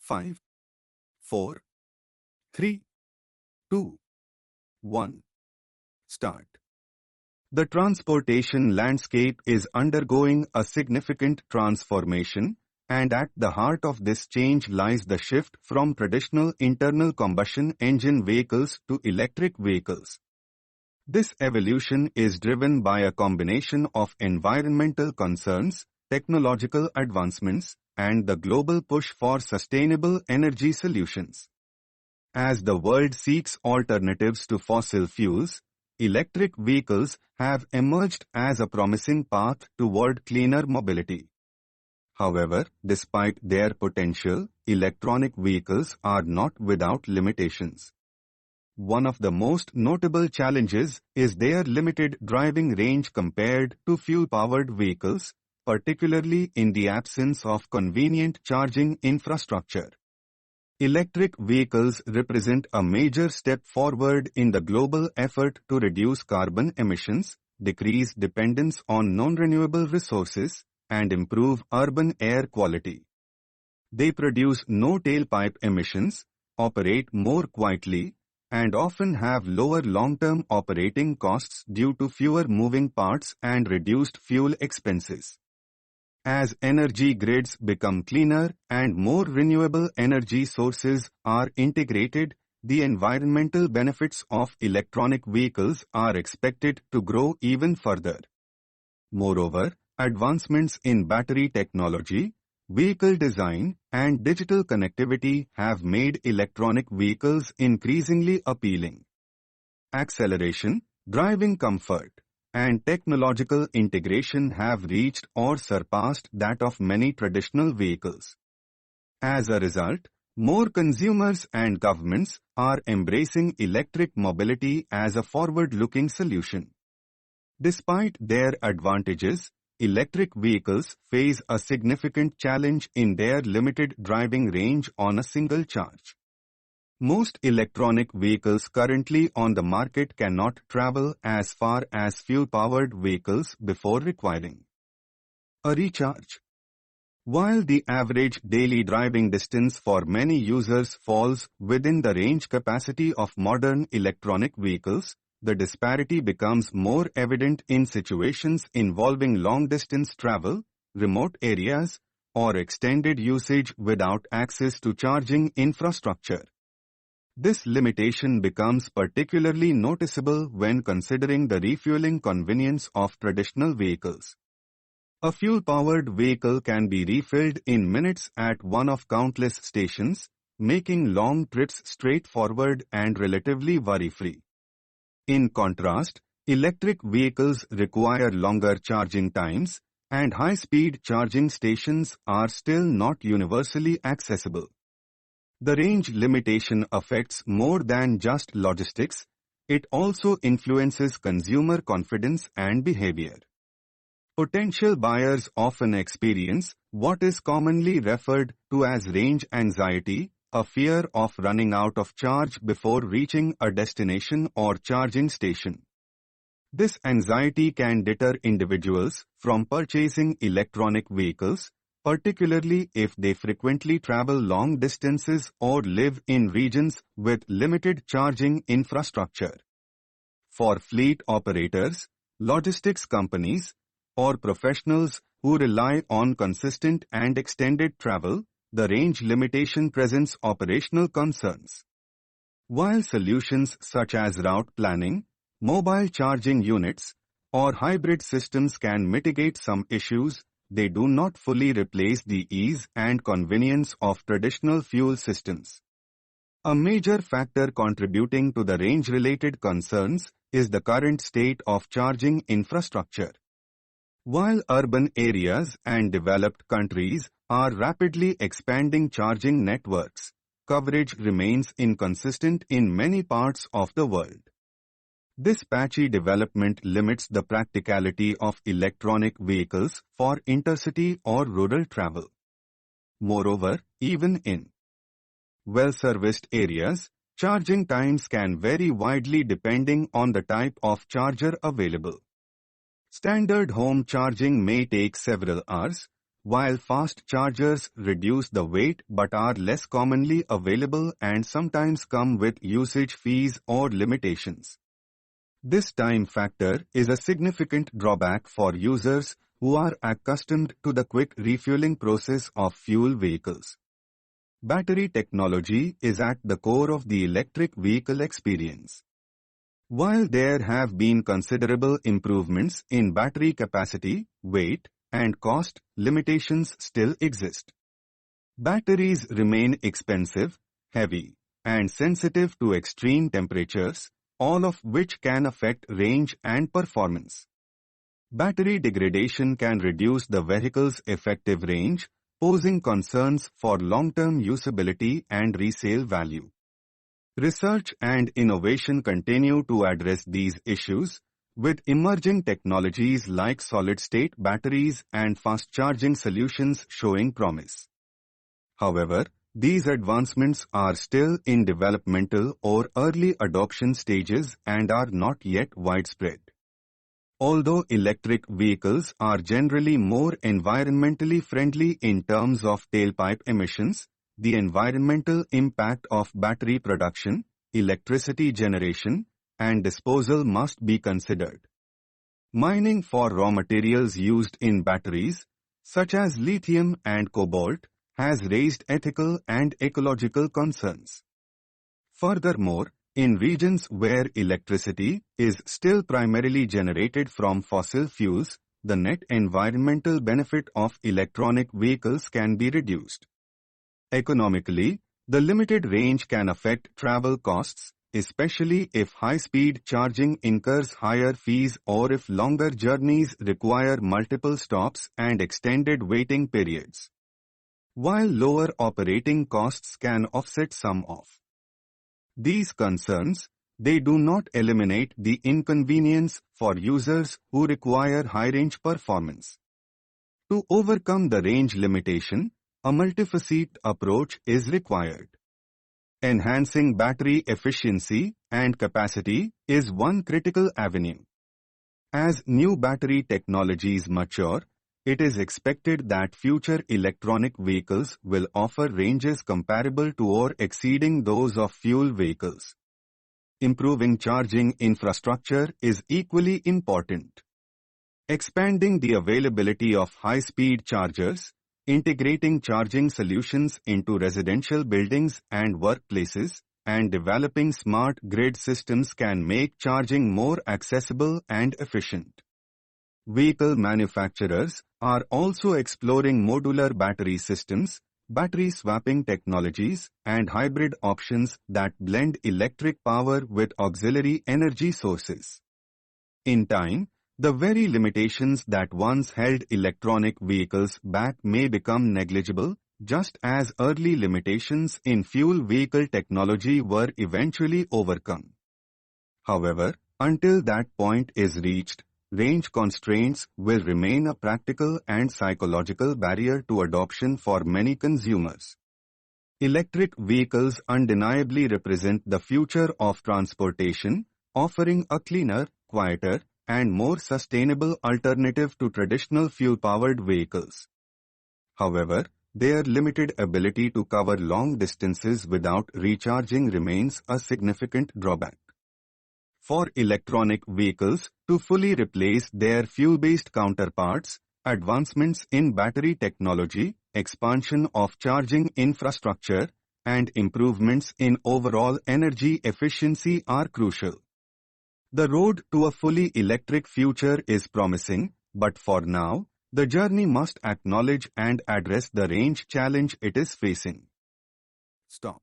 5, 4, 3, 2, 1. Start. The transportation landscape is undergoing a significant transformation, and at the heart of this change lies the shift from traditional internal combustion engine vehicles to electric vehicles. This evolution is driven by a combination of environmental concerns, technological advancements, and the global push for sustainable energy solutions. As the world seeks alternatives to fossil fuels, electric vehicles have emerged as a promising path toward cleaner mobility. However, despite their potential, electronic vehicles are not without limitations. One of the most notable challenges is their limited driving range compared to fuel-powered vehicles, particularly in the absence of convenient charging infrastructure. Electric vehicles represent a major step forward in the global effort to reduce carbon emissions, decrease dependence on non-renewable resources, and improve urban air quality. They produce no tailpipe emissions, operate more quietly, and often have lower long-term operating costs due to fewer moving parts and reduced fuel expenses. As energy grids become cleaner and more renewable energy sources are integrated, the environmental benefits of electronic vehicles are expected to grow even further. Moreover, advancements in battery technology, vehicle design, and digital connectivity have made electronic vehicles increasingly appealing. Acceleration, driving comfort, and technological integration have reached or surpassed that of many traditional vehicles. As a result, more consumers and governments are embracing electric mobility as a forward-looking solution. Despite their advantages, electric vehicles face a significant challenge in their limited driving range on a single charge. Most electronic vehicles currently on the market cannot travel as far as fuel-powered vehicles before requiring a recharge. While the average daily driving distance for many users falls within the range capacity of modern electronic vehicles, the disparity becomes more evident in situations involving long-distance travel, remote areas, or extended usage without access to charging infrastructure. This limitation becomes particularly noticeable when considering the refueling convenience of traditional vehicles. A fuel-powered vehicle can be refilled in minutes at one of countless stations, making long trips straightforward and relatively worry-free. In contrast, electric vehicles require longer charging times, and high-speed charging stations are still not universally accessible. The range limitation affects more than just logistics, it also influences consumer confidence and behavior. Potential buyers often experience what is commonly referred to as range anxiety, a fear of running out of charge before reaching a destination or charging station. This anxiety can deter individuals from purchasing electronic vehicles, particularly if they frequently travel long distances or live in regions with limited charging infrastructure. For fleet operators, logistics companies, or professionals who rely on consistent and extended travel, the range limitation presents operational concerns. While solutions such as route planning, mobile charging units, or hybrid systems can mitigate some issues, they do not fully replace the ease and convenience of traditional fuel systems. A major factor contributing to the range-related concerns is the current state of charging infrastructure. While urban areas and developed countries are rapidly expanding charging networks, coverage remains inconsistent in many parts of the world. This patchy development limits the practicality of electronic vehicles for intercity or rural travel. Moreover, even in well-serviced areas, charging times can vary widely depending on the type of charger available. Standard home charging may take several hours, while fast chargers reduce the weight but are less commonly available and sometimes come with usage fees or limitations. This time factor is a significant drawback for users who are accustomed to the quick refueling process of fuel vehicles. Battery technology is at the core of the electric vehicle experience. While there have been considerable improvements in battery capacity, weight, and cost, limitations still exist. Batteries remain expensive, heavy, and sensitive to extreme temperatures, all of which can affect range and performance. Battery degradation can reduce the vehicle's effective range, posing concerns for long-term usability and resale value. Research and innovation continue to address these issues, with emerging technologies like solid-state batteries and fast-charging solutions showing promise. However, these advancements are still in developmental or early adoption stages and are not yet widespread. Although electric vehicles are generally more environmentally friendly in terms of tailpipe emissions, the environmental impact of battery production, electricity generation, and disposal must be considered. Mining for raw materials used in batteries, such as lithium and cobalt, has raised ethical and ecological concerns. Furthermore, in regions where electricity is still primarily generated from fossil fuels, the net environmental benefit of electronic vehicles can be reduced. Economically, the limited range can affect travel costs, especially if high-speed charging incurs higher fees or if longer journeys require multiple stops and extended waiting periods. While lower operating costs can offset some of these concerns, they do not eliminate the inconvenience for users who require high-range performance. To overcome the range limitation, a multifaceted approach is required. Enhancing battery efficiency and capacity is one critical avenue. As new battery technologies mature, it is expected that future electronic vehicles will offer ranges comparable to or exceeding those of fuel vehicles. Improving charging infrastructure is equally important. Expanding the availability of high-speed chargers, integrating charging solutions into residential buildings and workplaces, and developing smart grid systems can make charging more accessible and efficient. Vehicle manufacturers are also exploring modular battery systems, battery swapping technologies, and hybrid options that blend electric power with auxiliary energy sources. In time, the very limitations that once held electronic vehicles back may become negligible, just as early limitations in fuel vehicle technology were eventually overcome. However, until that point is reached, range constraints will remain a practical and psychological barrier to adoption for many consumers. Electric vehicles undeniably represent the future of transportation, offering a cleaner, quieter, and more sustainable alternative to traditional fuel-powered vehicles. However, their limited ability to cover long distances without recharging remains a significant drawback. For electronic vehicles to fully replace their fuel-based counterparts, advancements in battery technology, expansion of charging infrastructure, and improvements in overall energy efficiency are crucial. The road to a fully electric future is promising, but for now, the journey must acknowledge and address the range challenge it is facing. Stop.